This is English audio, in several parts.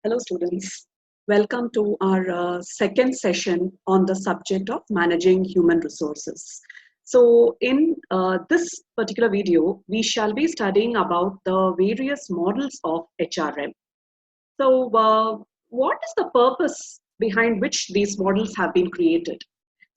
Hello, students. Welcome to our second session on the subject of managing human resources. So, in this particular video, we shall be studying about the various models of HRM. So, what is the purpose behind which these models have been created?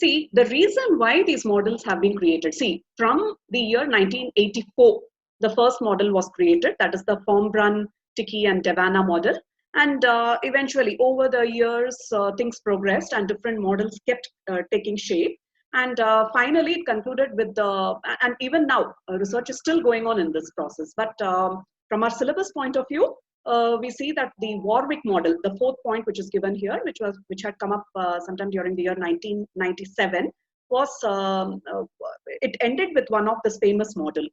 See, the reason why these models have been created, see, from the year 1984, the first model was created, that is the Form-Brun, Tiki and Devana model. And eventually, over the years, things progressed and different models kept taking shape. And finally, it concluded with the, and even now, research is still going on in this process. But from our syllabus point of view, we see that the Warwick model, the fourth point which is given here, which had come up sometime during the year 1997, was it ended with one of this famous model,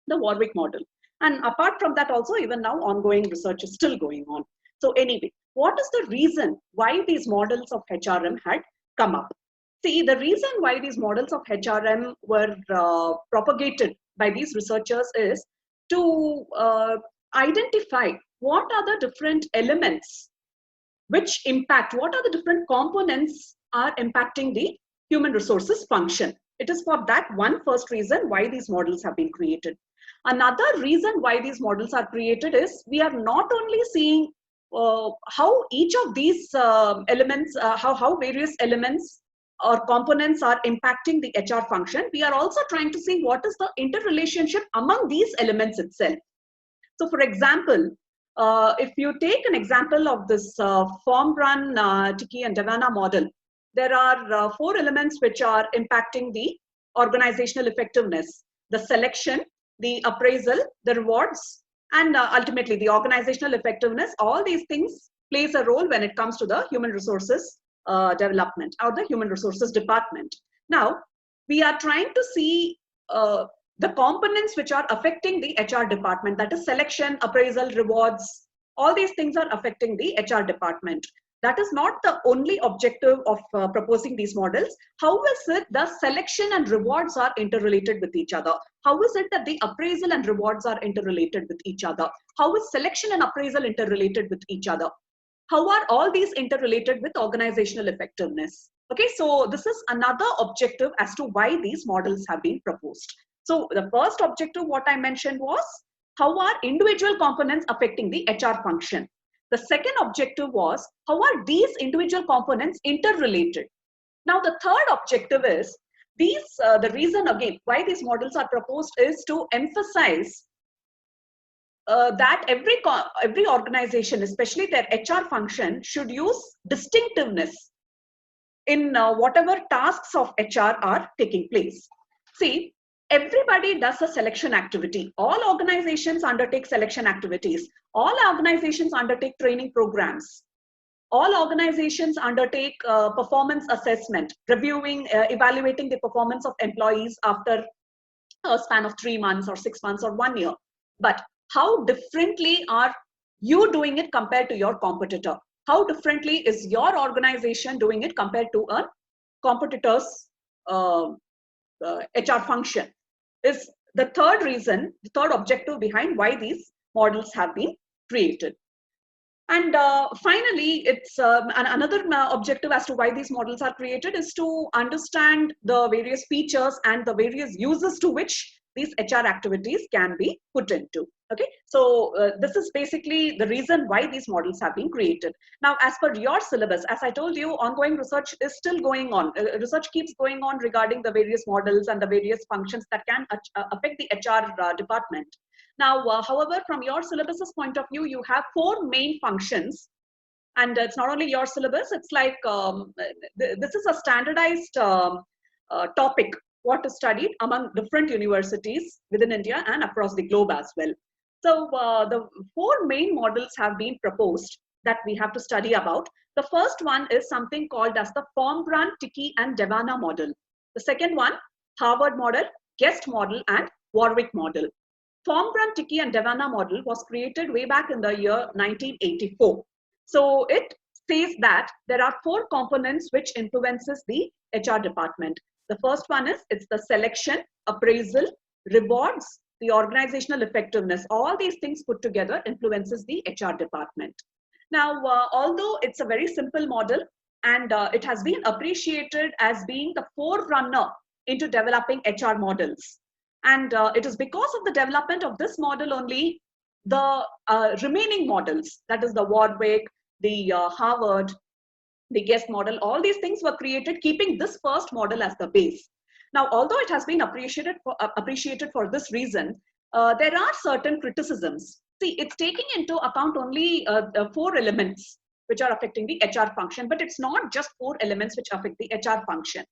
the Warwick model. And apart from that, also even now, ongoing research is still going on. So anyway, what is the reason why these models of HRM had come up? See, the reason why these models of HRM were propagated by these researchers is to identify what are the different elements which impact, what are the different components are impacting the human resources function. It is for that one first reason why these models have been created. Another reason why these models are created is we are not only seeing how each of these elements, how various elements or components are impacting the HR function. We are also trying to see what is the interrelationship among these elements itself. So for example, if you take an example of this Form-Brun, Tiki and Devana model, there are four elements which are impacting the organizational effectiveness: the selection, the appraisal, the rewards, and ultimately the organizational effectiveness. All these things plays a role when it comes to the human resources development or the human resources department. Now, we are trying to see the components which are affecting the HR department, that is selection, appraisal, rewards. All these things are affecting the HR department. That is not the only objective of proposing these models. How is it the selection and rewards are interrelated with each other? How is it that the appraisal and rewards are interrelated with each other? How is selection and appraisal interrelated with each other? How are all these interrelated with organizational effectiveness? Okay, so this is another objective as to why these models have been proposed. So the first objective, what I mentioned, was how are individual components affecting the HR function? The second objective was how are these individual components interrelated? Now the third objective is the reason again why these models are proposed is to emphasize that every organization, especially their HR function, should use distinctiveness in whatever tasks of HR are taking place. See, everybody does a selection activity. All organizations undertake selection activities. All organizations undertake training programs. All organizations undertake performance assessment, reviewing, evaluating the performance of employees after a span of 3 months or 6 months or 1 year. But how differently are you doing it compared to your competitor? How differently is your organization doing it compared to a competitor's HR function? Is the third reason, the third objective behind why these models have been created. And finally, it's another objective as to why these models are created is to understand the various features and the various uses to which these HR activities can be put into. Okay, so this is basically the reason why these models have been created. Now, as per your syllabus, as I told you, ongoing research is still going on. Research keeps going on regarding the various models and the various functions that can affect the HR department. Now, however, from your syllabus's point of view, you have four main functions. And it's not only your syllabus, it's like this is a standardized topic, what is studied among different universities within India and across the globe as well. So the four main models have been proposed that we have to study about. The first one is something called as the Form-Brun, Tiki and Devana model. The second one, Harvard model, Guest model and Warwick model. Form-Brun, Tiki and Devana model was created way back in the year 1984. So it says that there are four components which influences the HR department. The first one is it's the selection, appraisal, rewards, the organizational effectiveness. All these things put together influences the HR department. Now, although it's a very simple model and it has been appreciated as being the forerunner into developing HR models. And it is because of the development of this model only the remaining models, that is the Warwick, the Harvard, the guest model, all these things were created keeping this first model as the base. Now, although it has been appreciated for this reason, there are certain criticisms. See, it's taking into account only the 4 elements which are affecting the HR function, but it's not just 4 elements which affect the HR function.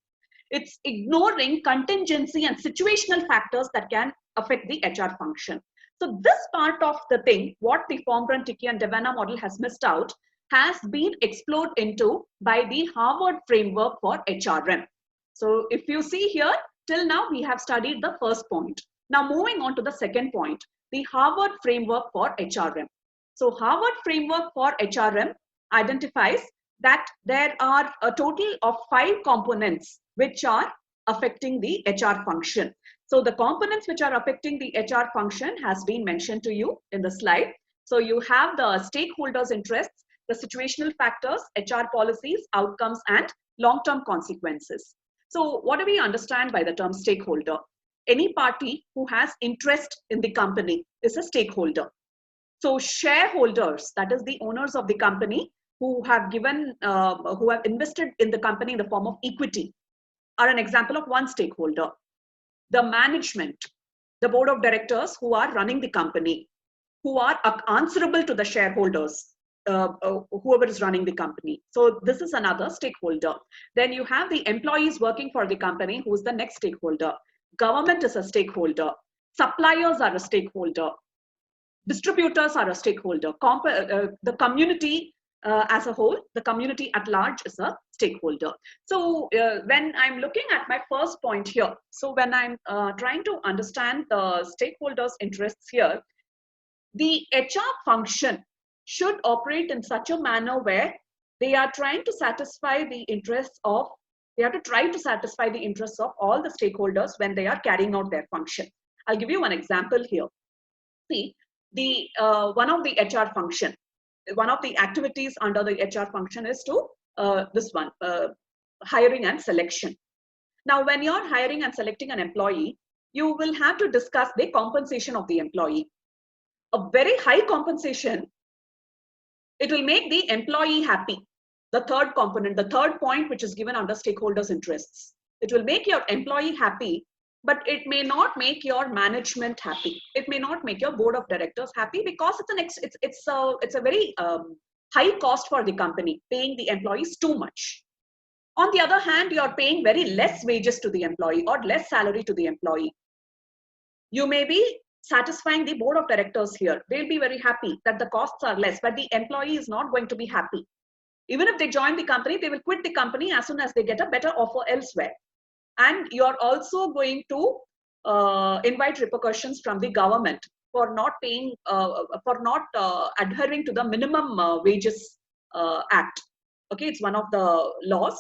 It's ignoring contingency and situational factors that can affect the HR function. So this part of the thing, what the Formbrun, Tiki and Devana model has missed out, has been explored into by the Harvard framework for HRM. So if you see here, till now we have studied the first point. Now moving on to the second point, the Harvard framework for HRM. So Harvard framework for HRM identifies that there are a total of 5 components which are affecting the HR function. So the components which are affecting the HR function has been mentioned to you in the slide. So you have the stakeholders' interests, the situational factors, HR policies, outcomes, and long-term consequences. So what do we understand by the term stakeholder? Any party who has interest in the company is a stakeholder. So shareholders, that is the owners of the company who have invested in the company in the form of equity, are an example of one stakeholder. The management, the board of directors who are running the company, who are answerable to the shareholders, whoever is running the company. So this is another stakeholder. Then you have the employees working for the company, who is the next stakeholder. Government is a stakeholder. Suppliers are a stakeholder. Distributors are a stakeholder. The community as a whole, the community at large is a stakeholder. So when I'm looking at my first point here, so when I'm trying to understand the stakeholders' interests here, the HR function should operate in such a manner where they are trying to satisfy the interests of, they have to try to satisfy the interests of all the stakeholders when they are carrying out their function. I'll give you one example here. See, the one of the HR function, one of the activities under the HR function is to hiring and selection. Now, when you're hiring and selecting an employee, you will have to discuss the compensation of the employee. A very high compensation, it will make the employee happy. The third component, the third point, which is given under stakeholders' interests. It will make your employee happy, but it may not make your management happy. It may not make your board of directors happy because it's a very high cost for the company, paying the employees too much. On the other hand, you're paying very less wages to the employee or less salary to the employee. You may be satisfying the board of directors here. They'll be very happy that the costs are less, but the employee is not going to be happy. Even if they join the company, they will quit the company as soon as they get a better offer elsewhere. And you're also going to invite repercussions from the government for not paying, adhering to the minimum wages act. Okay, it's one of the laws,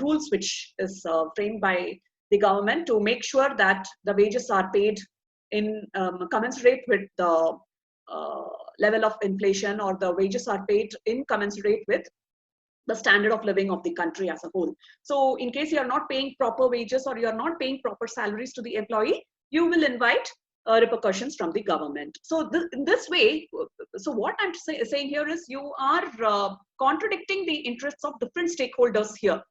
rules which is framed by the government to make sure that the wages are paid in commensurate with the level of inflation, or the wages are paid in commensurate with the standard of living of the country as a whole. So in case you are not paying proper wages or you are not paying proper salaries to the employee, you will invite repercussions from the government. So in this way, so what I'm saying here is you are contradicting the interests of different stakeholders here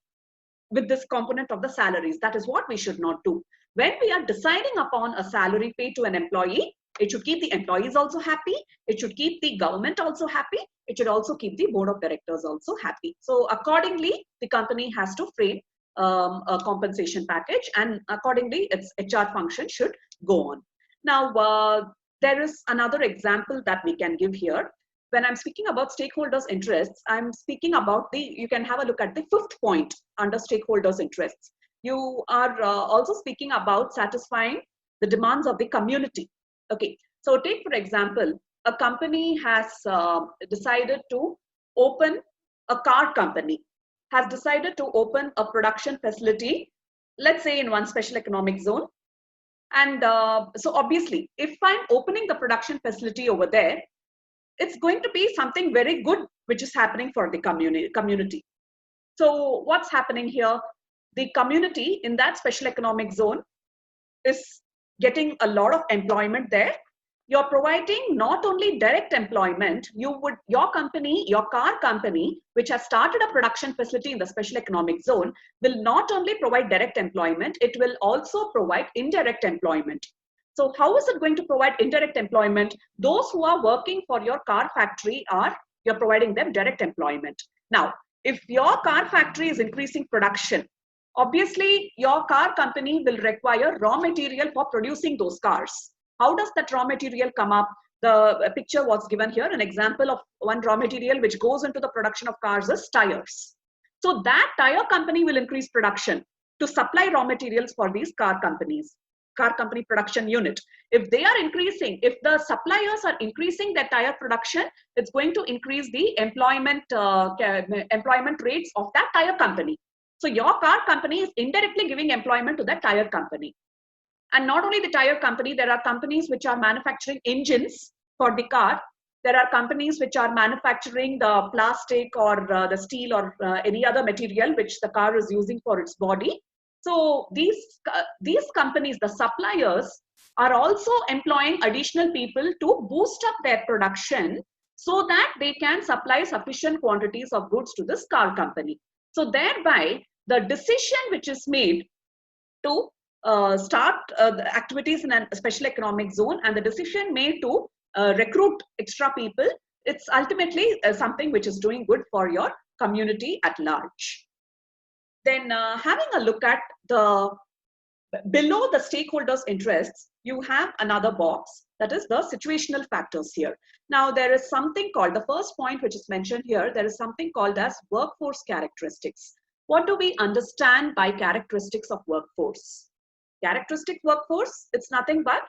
with this component of the salaries. That is what we should not do. When we are deciding upon a salary paid to an employee, it should keep the employees also happy. It should keep the government also happy. It should also keep the board of directors also happy. So accordingly, the company has to frame a compensation package, and accordingly, its HR function should go on. Now, there is another example that we can give here. When I'm speaking about stakeholders' interests, I'm speaking about you can have a look at the 5th point under stakeholders' interests. You are also speaking about satisfying the demands of the community. Okay, so take for example, a company has decided to open a car company, has decided to open a production facility, let's say in one special economic zone. And so obviously, if I'm opening the production facility over there, it's going to be something very good which is happening for the community. So what's happening here? The community in that special economic zone is getting a lot of employment there. You're providing not only direct employment, your company, your car company, which has started a production facility in the special economic zone, will not only provide direct employment, it will also provide indirect employment. So how is it going to provide indirect employment? Those who are working for your car factory you're providing them direct employment. Now, if your car factory is increasing production, obviously your car company will require raw material for producing those cars. How does that raw material come up? The picture was given here. An example of one raw material which goes into the production of cars is tires. So that tire company will increase production to supply raw materials for these car companies, car company production unit. If they are increasing, if the suppliers are increasing their tire production, it's going to increase the employment rates of that tire company. So your car company is indirectly giving employment to that tire company. And not only the tire company, there are companies which are manufacturing engines for the car. There are companies which are manufacturing the plastic or the steel or any other material which the car is using for its body. So these companies, the suppliers, are also employing additional people to boost up their production so that they can supply sufficient quantities of goods to this car company. So thereby, the decision which is made to start the activities in a special economic zone and the decision made to recruit extra people, it's ultimately something which is doing good for your community at large. Then having a look at below the stakeholders' interests, you have another box, that is the situational factors here. Now there is something called, the first point which is mentioned here, there is something called as workforce characteristics. What do we understand by characteristics of workforce? Characteristic workforce, it's nothing but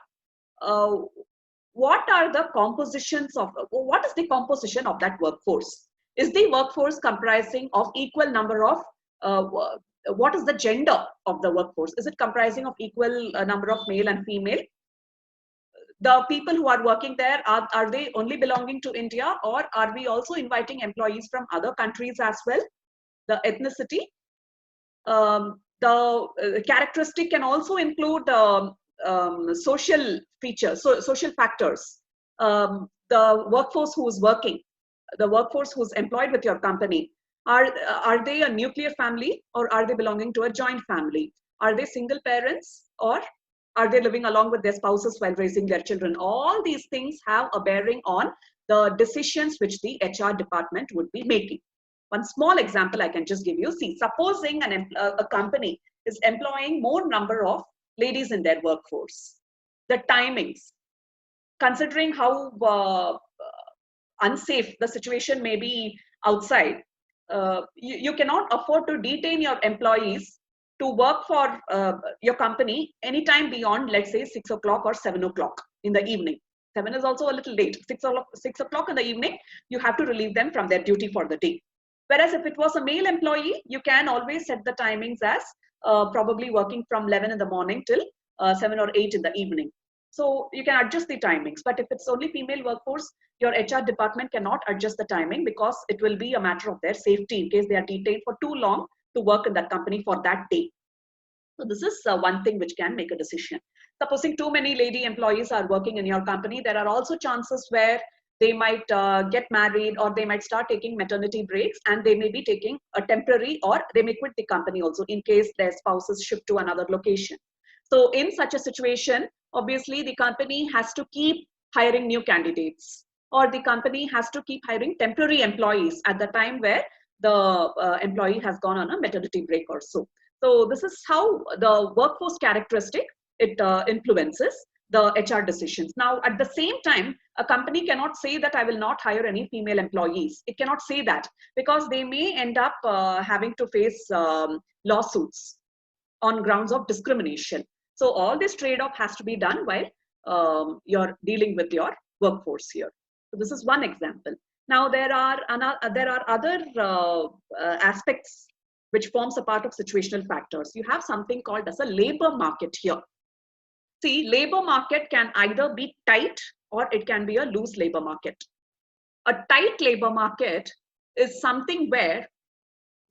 what are the compositions of, what is the composition of that workforce? Is the workforce comprising of equal number of, what is the gender of the workforce? Is it comprising of equal number of male and female? The people who are working there, are they only belonging to India, or are we also inviting employees from other countries as well? The ethnicity. The characteristic can also include social features, social factors. The workforce who is working, the workforce who's employed with your company, are they a nuclear family, or are they belonging to a joint family? Are they single parents, or are they living along with their spouses while raising their children? All these things have a bearing on the decisions which the HR department would be making. One small example I can just give you. See, supposing a company is employing more number of ladies in their workforce. The timings, considering how unsafe the situation may be outside, you cannot afford to detain your employees to work for your company anytime beyond, let's say, 6 o'clock or 7 o'clock in the evening. 7 is also a little late. 6 o'clock in the evening, you have to relieve them from their duty for the day. Whereas if it was a male employee, you can always set the timings as probably working from 11 in the morning till 7 or 8 in the evening. So you can adjust the timings. But if it's only female workforce, your HR department cannot adjust the timing, because it will be a matter of their safety in case they are detained for too long to work in that company for that day. So this is one thing which can make a decision. Supposing too many lady employees are working in your company, there are also chances where they might get married, or they might start taking maternity breaks, and they may be taking a temporary, or they may quit the company also in case their spouses shift to another location. So in such a situation, obviously the company has to keep hiring new candidates, or the company has to keep hiring temporary employees at the time where the employee has gone on a maternity break or so. So this is how the workforce characteristic, it influences the HR decisions. Now, at the same time, a company cannot say that I will not hire any female employees. It cannot say that, because they may end up having to face lawsuits on grounds of discrimination. So all this trade-off has to be done while you're dealing with your workforce here. So this is one example. Now there are other aspects which forms a part of situational factors. You have something called as a labor market here. See, labor market can either be tight or it can be a loose labor market. a tight labor market is something where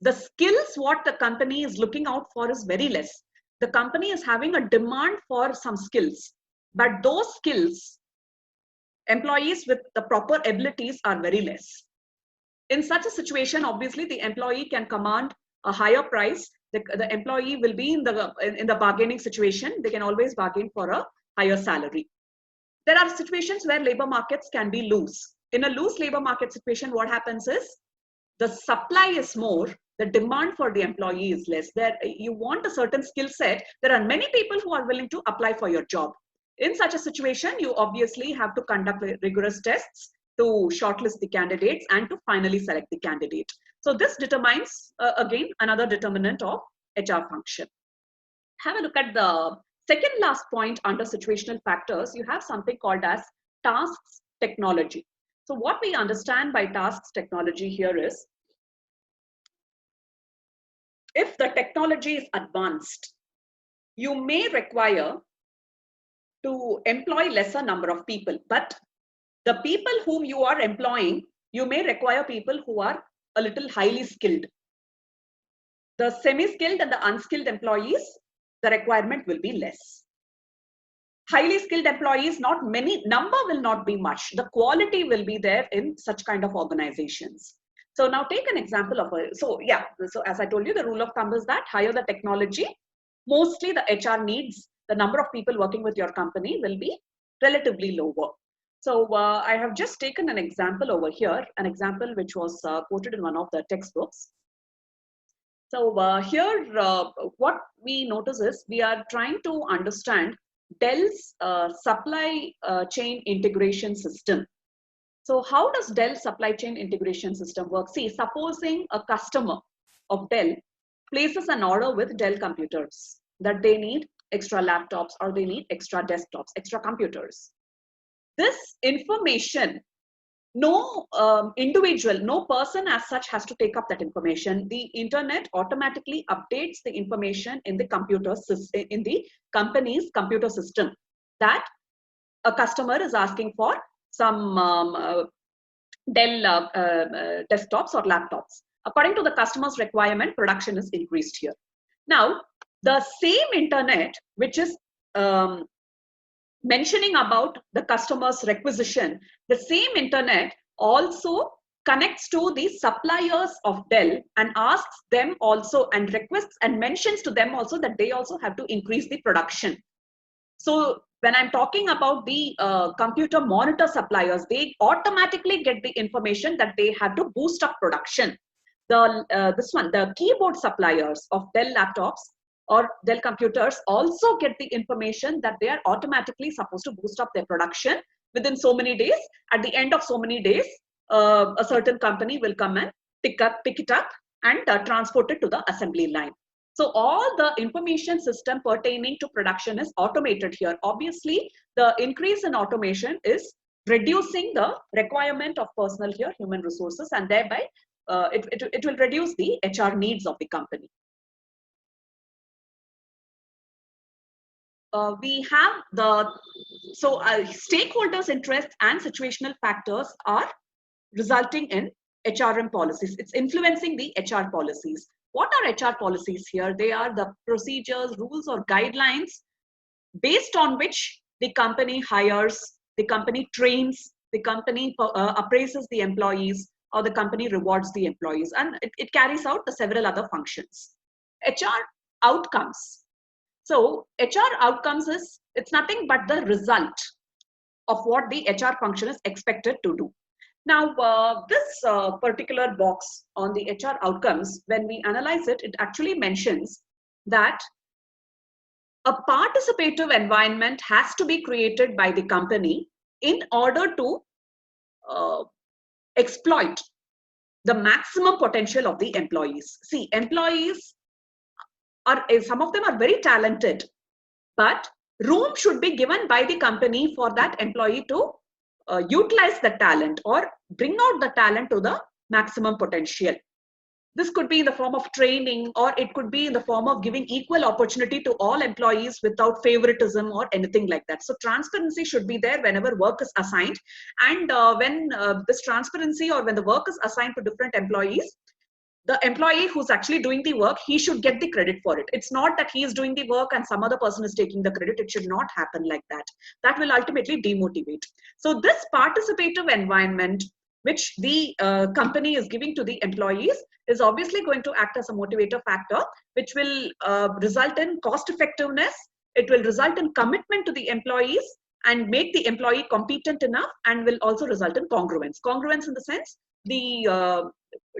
the skills what the company is looking out for is very less. The company is having a demand for some skills, but those skills, employees with the proper abilities are very less. In such a situation, obviously, the employee can command a higher price. The employee will be in the bargaining situation. They can always bargain for a higher salary. There are situations where labor markets can be loose. In a loose labor market situation, what happens is the supply is more, the demand for the employee is less. There, you want a certain skill set. There are many people who are willing to apply for your job. In such a situation, you obviously have to conduct rigorous tests to shortlist the candidates and to finally select the candidate. So this determines, again, another determinant of HR function. Have a look at the second last point under situational factors. You have something called as tasks technology. So what we understand by tasks technology here is, if the technology is advanced, you may require to employ lesser number of people, but the people whom you are employing, you may require people who are a little highly skilled. The semi-skilled and the unskilled employees, the requirement will be less. Highly skilled employees, not many, number will not be much. The quality will be there in such kind of organizations. So now take an example of so as I told you, the rule of thumb is that higher the technology, mostly the HR needs, the number of people working with your company will be relatively lower. So I have just taken an example over here, an example which was quoted in one of the textbooks. So here, what we notice is we are trying to understand Dell's supply chain integration system. So how does Dell supply chain integration system work? See, supposing a customer of Dell places an order with Dell computers that they need extra laptops or they need extra desktops, extra computers. This information, no individual, no person as such has to take up that information. The internet automatically updates the information in the computer system, in the company's computer system, that a customer is asking for some Dell desktops or laptops. According to the customer's requirement, production is increased here. Now, the same internet which is mentioning about the customer's requisition, the same internet also connects to the suppliers of Dell and asks them also and requests and mentions to them also that they also have to increase the production. So when I'm talking about the computer monitor suppliers, they automatically get the information that they have to boost up production. The keyboard suppliers of Dell laptops or Dell computers also get the information that they are automatically supposed to boost up their production within so many days. At the end of so many days, a certain company will come and pick it up and transport it to the assembly line. So all the information system pertaining to production is automated here. Obviously, the increase in automation is reducing the requirement of personnel here, human resources, and thereby it will reduce the HR needs of the company. We have stakeholders' interests and situational factors are resulting in HRM policies. It's influencing the HR policies. What are HR policies here? They are the procedures, rules, or guidelines based on which the company hires, the company trains, the company appraises the employees, or the company rewards the employees. And it carries out the several other functions. HR outcomes. So HR outcomes is, it's nothing but the result of what the HR function is expected to do. Now, this particular box on the HR outcomes, when we analyze it, it actually mentions that a participative environment has to be created by the company in order to exploit the maximum potential of the employees. See, employees are, some of them are very talented, but room should be given by the company for that employee to utilize the talent or bring out the talent to the maximum potential. This could be in the form of training, or it could be in the form of giving equal opportunity to all employees without favoritism or anything like that. So transparency should be there whenever work is assigned. And when this transparency, or when the work is assigned to different employees, the employee who's actually doing the work, he should get the credit for it. It's not that he is doing the work and some other person is taking the credit. It should not happen like that. That will ultimately demotivate. So this participative environment which the company is giving to the employees is obviously going to act as a motivator factor, which will result in cost effectiveness. It will result in commitment to the employees and make the employee competent enough, and will also result in congruence. Congruence in the sense, the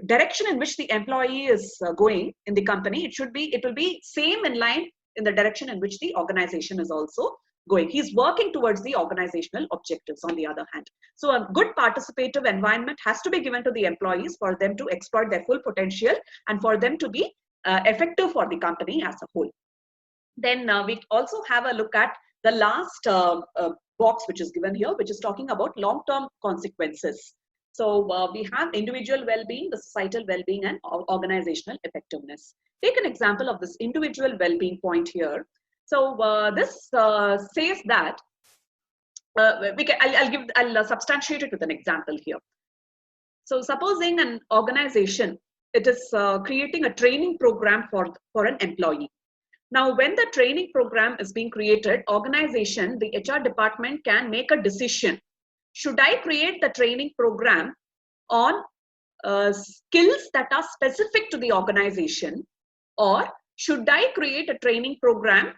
direction in which the employee is going in the company, it will be same in line in the direction in which the organization is also going. He's working towards the organizational objectives on the other hand. So a good participative environment has to be given to the employees for them to exploit their full potential and for them to be effective for the company as a whole. Then we also have a look at the last box which is given here, which is talking about long-term consequences. So we have individual well-being, the societal well-being, and organizational effectiveness. Take an example of this individual well-being point here. So this says that I'll substantiate it with an example here. So supposing an organization, it is creating a training program for an employee. Now, when the training program is being created, organization, the HR department can make a decision. Should I create the training program on skills that are specific to the organization, or should I create a training program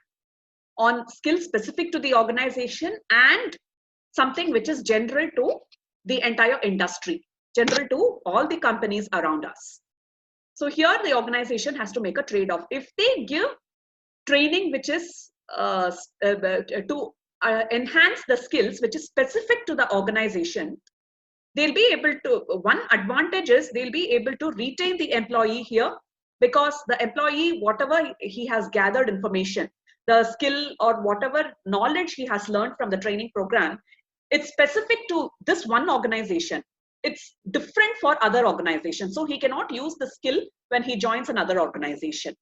on skills specific to the organization and something which is general to the entire industry, general to all the companies around us? So here the organization has to make a trade-off. If they give training which is to enhance the skills which is specific to the organization, they'll be able to, one advantage is they'll be able to retain the employee here, because the employee, whatever he has gathered information, the skill or whatever knowledge he has learned from the training program, it's specific to this one organization. It's different for other organizations. So he cannot use the skill when he joins another organization.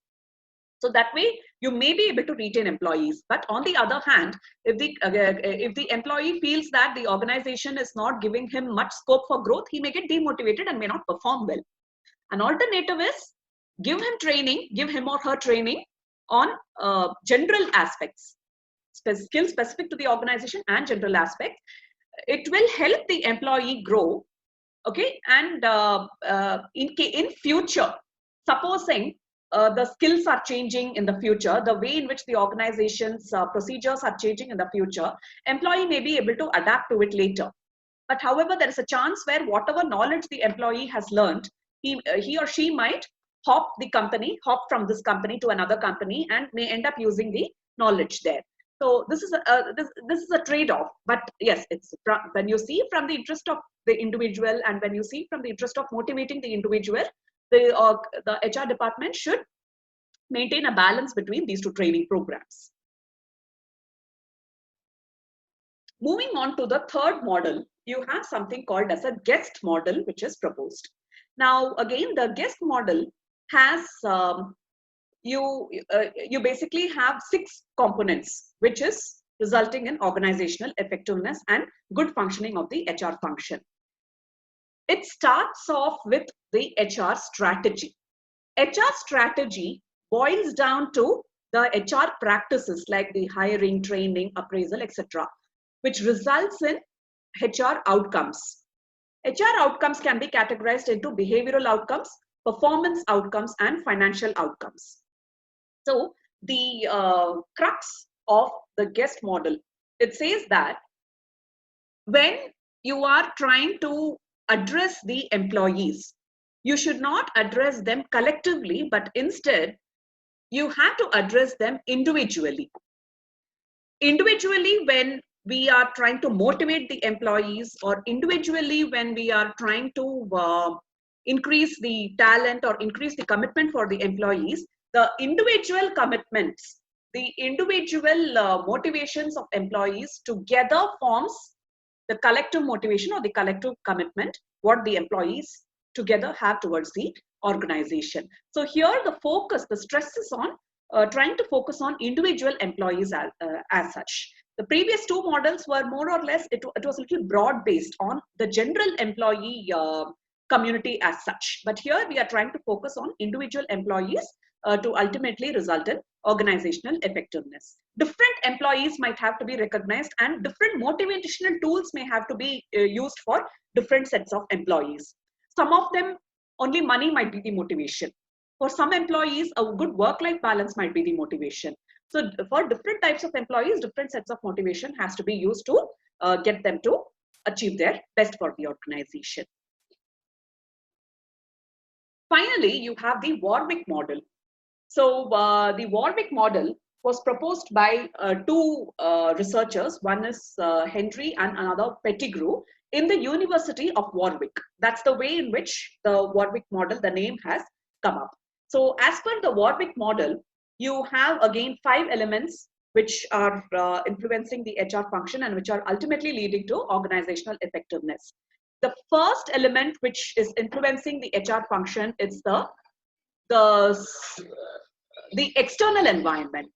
So that way you may be able to retain employees. But on the other hand, if the employee feels that the organization is not giving him much scope for growth, he may get demotivated and may not perform well. An alternative is give him training, give him or her training on general aspects, skills specific to the organization and general aspects. It will help the employee grow. Okay, and in future, supposing the skills are changing in the future, the way in which the organization's procedures are changing in the future, employee may be able to adapt to it later. But however, there is a chance where whatever knowledge the employee has learned, he or she might hop from this company to another company and may end up using the knowledge there. So this is a trade-off. But yes, it's when you see from the interest of the individual and when you see from the interest of motivating the individual, the HR department should maintain a balance between these two training programs. Moving on to the third model, you have something called as a guest model, which is proposed. Now, again, the guest model has you basically have 6 components, which is resulting in organizational effectiveness and good functioning of the HR function. It starts off with the HR strategy. HR strategy boils down to the HR practices like the hiring, training, appraisal, etc., which results in HR outcomes. HR outcomes can be categorized into behavioral outcomes, performance outcomes, and financial outcomes. So the crux of the guest model, it says that when you are trying to address the employees, you should not address them collectively, but instead you have to address them individually. Individually, when we are trying to motivate the employees, or individually when we are trying to increase the talent or increase the commitment for the employees, the individual commitments, the individual motivations of employees together forms the collective motivation or the collective commitment what the employees together have towards the organization. So here the focus, the stress is on trying to focus on individual employees as such. The previous two models were more or less, it was a little broad based on the general employee community as such. But here we are trying to focus on individual employees to ultimately result in organizational effectiveness. Different employees might have to be recognized, and different motivational tools may have to be used for different sets of employees. Some of them, only money might be the motivation. For some employees, a good work-life balance might be the motivation. So for different types of employees, different sets of motivation has to be used to get them to achieve their best for the organization. Finally, you have the Warwick model. So the Warwick model was proposed by two researchers. One is Henry and another Pettigrew in the University of Warwick. That's the way in which the Warwick model, the name has come up. So as per the Warwick model, you have again 5 elements which are influencing the HR function and which are ultimately leading to organizational effectiveness. The first element which is influencing the HR function is the external environment.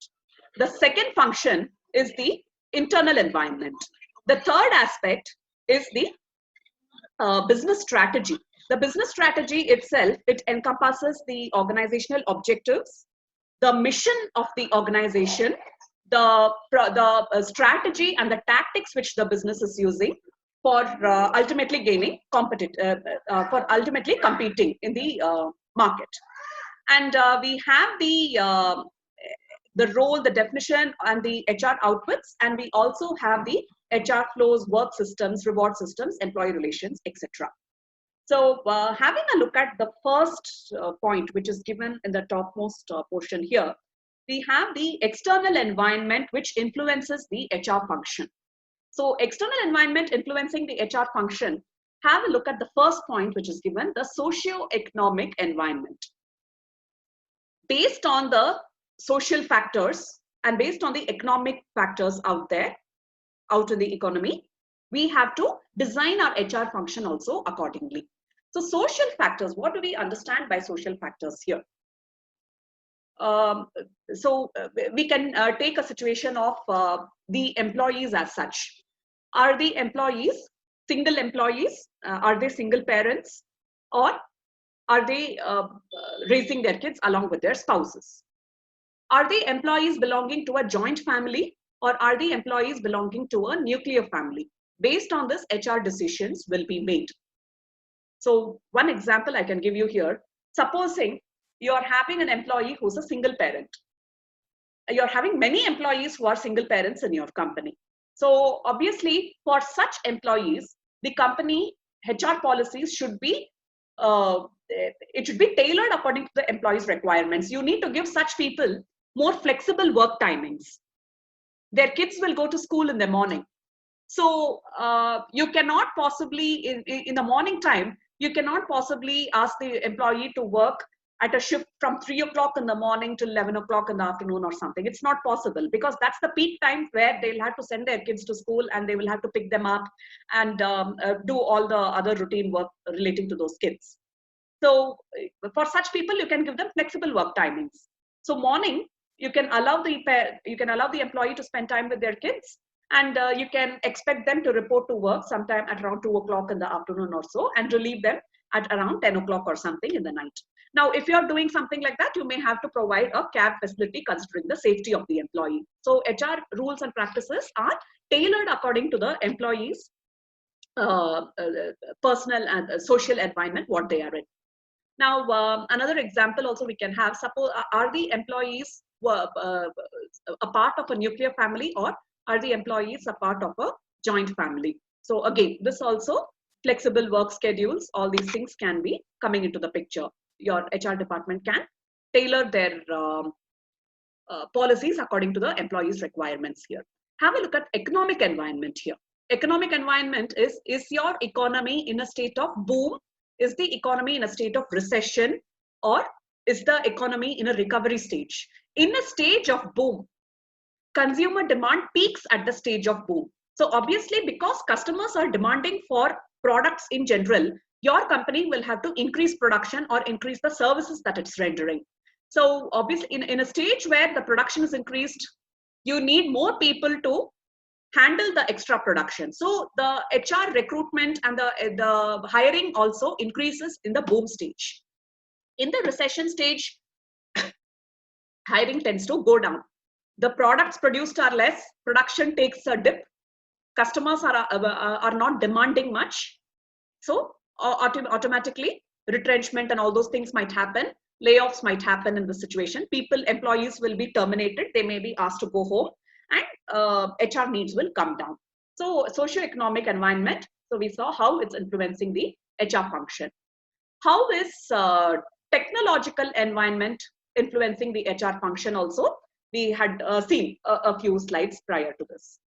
The second function is the internal environment. The third aspect is the business strategy. The business strategy itself, it encompasses the organizational objectives, the mission of the organization, the strategy and the tactics which the business is using for ultimately gaining for ultimately competing in the market. And we have the role, the definition, and the HR outputs, and we also have the HR flows, work systems, reward systems, employee relations, etc. So having a look at the first point, which is given in the topmost portion here, we have the external environment which influences the HR function. So external environment influencing the HR function, have a look at the first point which is given, the socio-economic environment. Based on the social factors and based on the economic factors out there, out in the economy, we have to design our HR function also accordingly. So social factors, what do we understand by social factors here? We can take a situation of the employees as such. Are the employees single employees? Are they single parents? Or are they raising their kids along with their spouses? Are the employees belonging to a joint family, or are the employees belonging to a nuclear family? Based on this, HR decisions will be made. So one example I can give you here, supposing you are having an employee who's a single parent. You're having many employees who are single parents in your company. So obviously for such employees, the company HR policies should be it should be tailored according to the employee's requirements. You need to give such people more flexible work timings. Their kids will go to school in the morning. So you cannot possibly, in the morning time, you cannot possibly ask the employee to work at a shift from 3 o'clock in the morning till 11 o'clock in the afternoon or something. It's not possible, because that's the peak time where they'll have to send their kids to school and they will have to pick them up and do all the other routine work relating to those kids. So for such people, you can give them flexible work timings. So morning, you can allow the employee to spend time with their kids, and you can expect them to report to work sometime at around 2 o'clock in the afternoon or so, and relieve them at around 10 o'clock or something in the night. Now, if you're doing something like that, you may have to provide a cab facility considering the safety of the employee. So HR rules and practices are tailored according to the employee's personal and social environment, what they are in. Now, another example also we can have, suppose, are the employees a part of a nuclear family, or are the employees a part of a joint family? So again, this also, flexible work schedules, all these things can be coming into the picture. Your HR department can tailor their policies according to the employees' requirements here. Have a look at economic environment here. Economic environment is your economy in a state of boom? Is the economy in a state of recession, or is the economy in a recovery stage? In a stage of boom, consumer demand peaks at the stage of boom. So obviously, because customers are demanding for products in general, your company will have to increase production or increase the services that it's rendering. So obviously in a stage where the production is increased, you need more people to handle the extra production. So the HR recruitment and the hiring also increases in the boom stage. In the recession stage, hiring tends to go down. The products produced are less, production takes a dip, customers are not demanding much. So automatically retrenchment and all those things might happen. Layoffs might happen in the situation. Employees will be terminated. They may be asked to go home, and HR needs will come down. So socioeconomic environment. So we saw how it's influencing the HR function. How is technological environment influencing the HR function also? We had seen a few slides prior to this.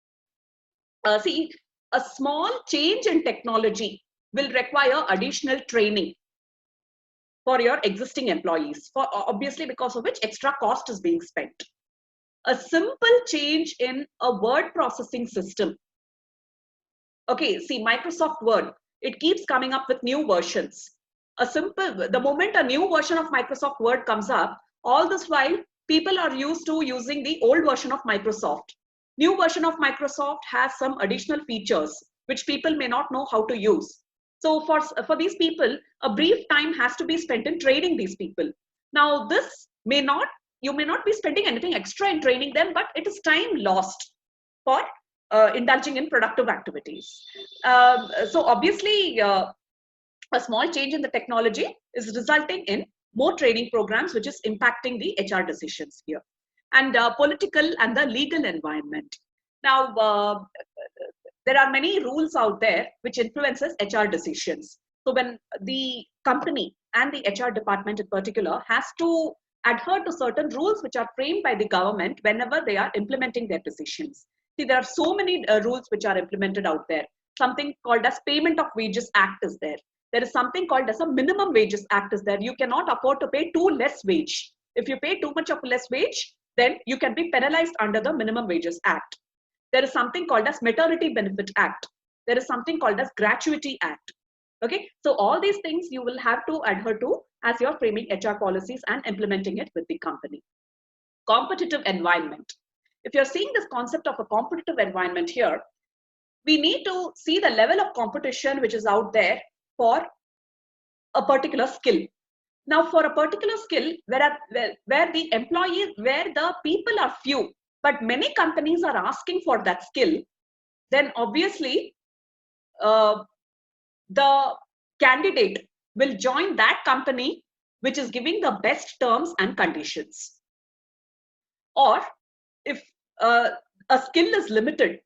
See, a small change in technology will require additional training for your existing employees, for obviously because of which extra cost is being spent. A simple change in a word processing system. Okay, see, Microsoft Word, it keeps coming up with new versions. The moment a new version of Microsoft Word comes up, all this while people are used to using the old version of Microsoft. New version of Microsoft has some additional features which people may not know how to use. So for these people, a brief time has to be spent in training these people. Now you may not be spending anything extra in training them, but it is time lost for indulging in productive activities. So obviously, a small change in the technology is resulting in more training programs, which is impacting the HR decisions here. And political and the legal environment. Now, there are many rules out there which influences HR decisions. So when the company and the HR department in particular has to adhere to certain rules which are framed by the government whenever they are implementing their decisions. See, there are so many rules which are implemented out there. Something called as Payment of Wages Act is there. There is something called as a Minimum Wages Act is there. You cannot afford to pay too less wage. If you pay too much of less wage, then you can be penalized under the Minimum Wages Act. There is something called as Maternity Benefit Act. There is something called as Gratuity Act. Okay, so all these things you will have to adhere to as you're framing HR policies and implementing it with the company. Competitive environment. If you're seeing this concept of a competitive environment here, we need to see the level of competition which is out there for a particular skill. Now, for a particular skill where the people are few, but many companies are asking for that skill, then obviously the candidate will join that company which is giving the best terms and conditions. Or if a skill is limited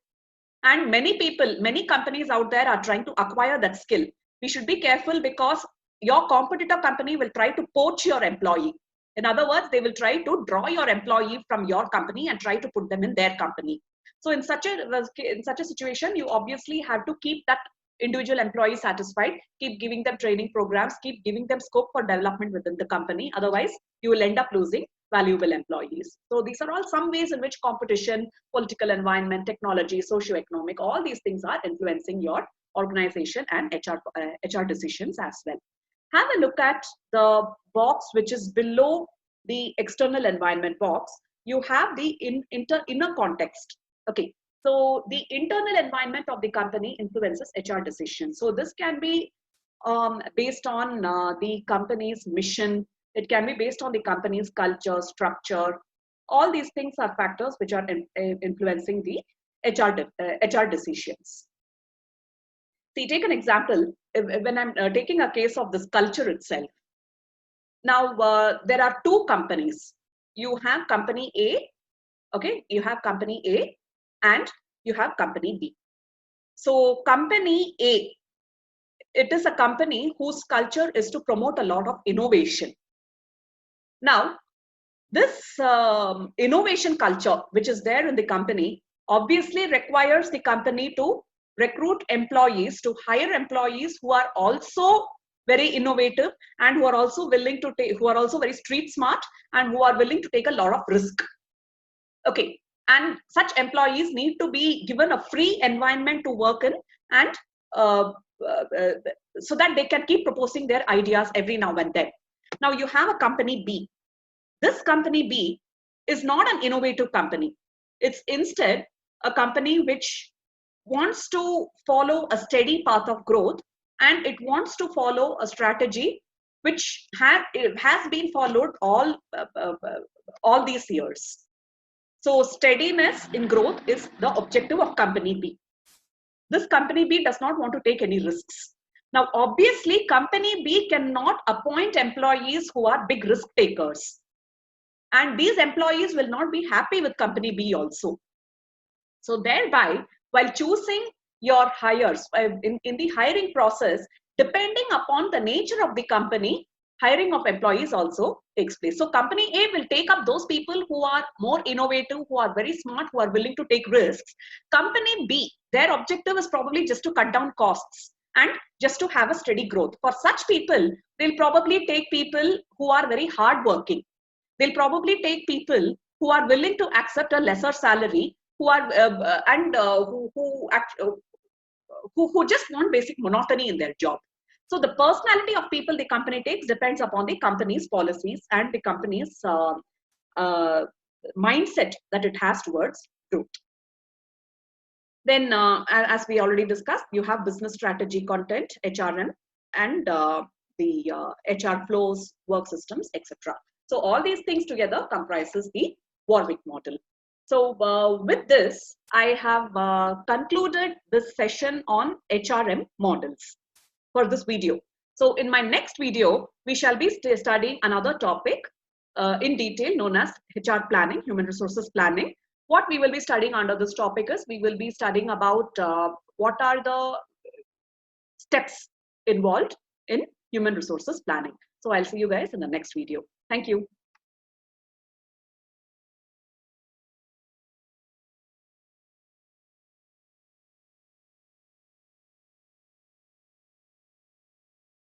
and many companies out there are trying to acquire that skill, we should be careful because your competitor company will try to poach your employee. In other words, they will try to draw your employee from your company and try to put them in their company. So in such a situation, you obviously have to keep that individual employee satisfied, keep giving them training programs, keep giving them scope for development within the company. Otherwise, you will end up losing valuable employees. So these are all some ways in which competition, political environment, technology, socioeconomic, all these things are influencing your organization and HR decisions as well. Have a look at the box which is below the external environment box. You have the inner context. Okay, so the internal environment of the company influences HR decisions. So this can be based on the company's mission. It can be based on the company's culture, structure. All these things are factors which are influencing the HR decisions. See, take an example. When I'm taking a case of this culture itself. Now, there are two companies. You have company A, okay? You have company A and you have company B. So company A, it is a company whose culture is to promote a lot of innovation. Now, this innovation culture, which is there in the company, obviously requires the company to recruit employees, to hire employees who are also very innovative and who are also willing to take, who are also very street smart and who are willing to take a lot of risk. Okay, and such employees need to be given a free environment to work in and so that they can keep proposing their ideas every now and then. Now you have a company B. This company B is not an innovative company. It's instead a company which wants to follow a steady path of growth, and it wants to follow a strategy which has been followed all these years. So steadiness in growth is the objective of company B. This company B does not want to take any risks. Now, obviously, company B cannot appoint employees who are big risk takers. And these employees will not be happy with company B also. So thereby, while choosing your hires, in the hiring process, depending upon the nature of the company, hiring of employees also takes place. So company A will take up those people who are more innovative, who are very smart, who are willing to take risks. Company B, their objective is probably just to cut down costs and just to have a steady growth. For such people, they'll probably take people who are very hardworking. They'll probably take people who are willing to accept a lesser salary, who are who just want basic monotony in their job. So the personality of people the company takes depends upon the company's policies and the company's mindset that it has towards growth. Then, as we already discussed, you have business strategy content, HRM, and the HR flows, work systems, etc. So all these things together comprises the Warwick model. So with this, I have concluded this session on HRM models for this video. So in my next video, we shall be studying another topic in detail known as HR planning, human resources planning. What we will be studying under this topic is we will be studying about what are the steps involved in human resources planning. So I'll see you guys in the next video. Thank you.